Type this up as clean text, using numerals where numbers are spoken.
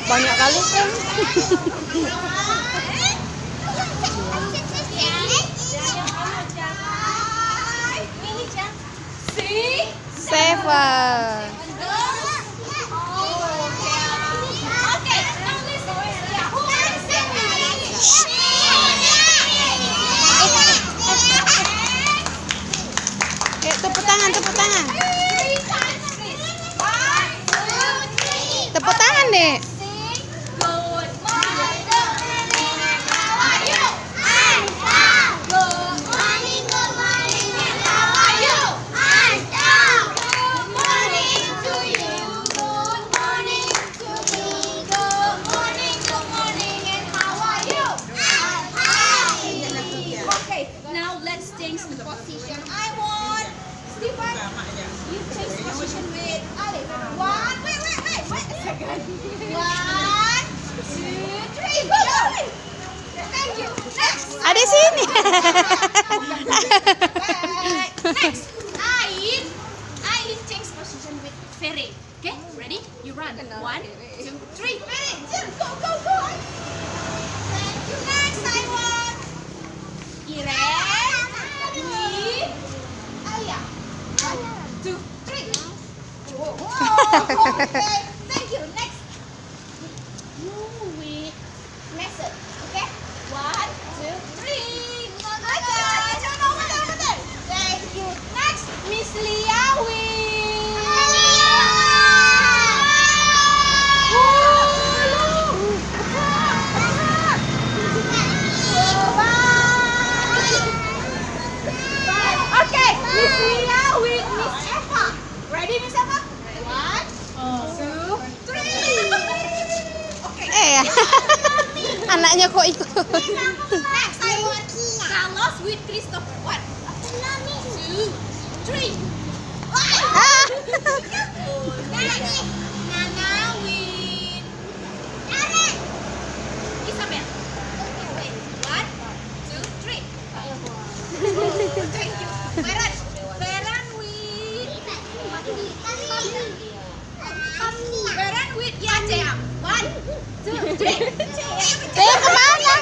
Banyak kali kan. Seven. Tepuk tangan, tepuk tangan. Tepuk tangan, Dek. Now let's change the position. I want Stephen. You change position with Alif. One. Wait a second. 1, 2, 3. Go. Thank you. Next. Ada sini. Next. Ain change position with Ferry. Okay, ready? You run. 1, 2, 3. Ferry, go. Thank you. Next, I want Iren, Dwi, Alia. 1, 2, 3. Okay. Thank you. Next, you with Mason. Okay. 1, 2, 3. Thank you. Next, Miss Lia with Okay, Miss Lia with Miss Eva. Ready, Miss Eva? 1, 2, 3. Okay. Anaknya kok ikut. Next, I want Carlos with Christopher. 1, 2, 3. Next, Nana with Isabel. Wait, 1, 2, 3. Thank you. Beran with Yajea. 1, 2, 3. Kemana?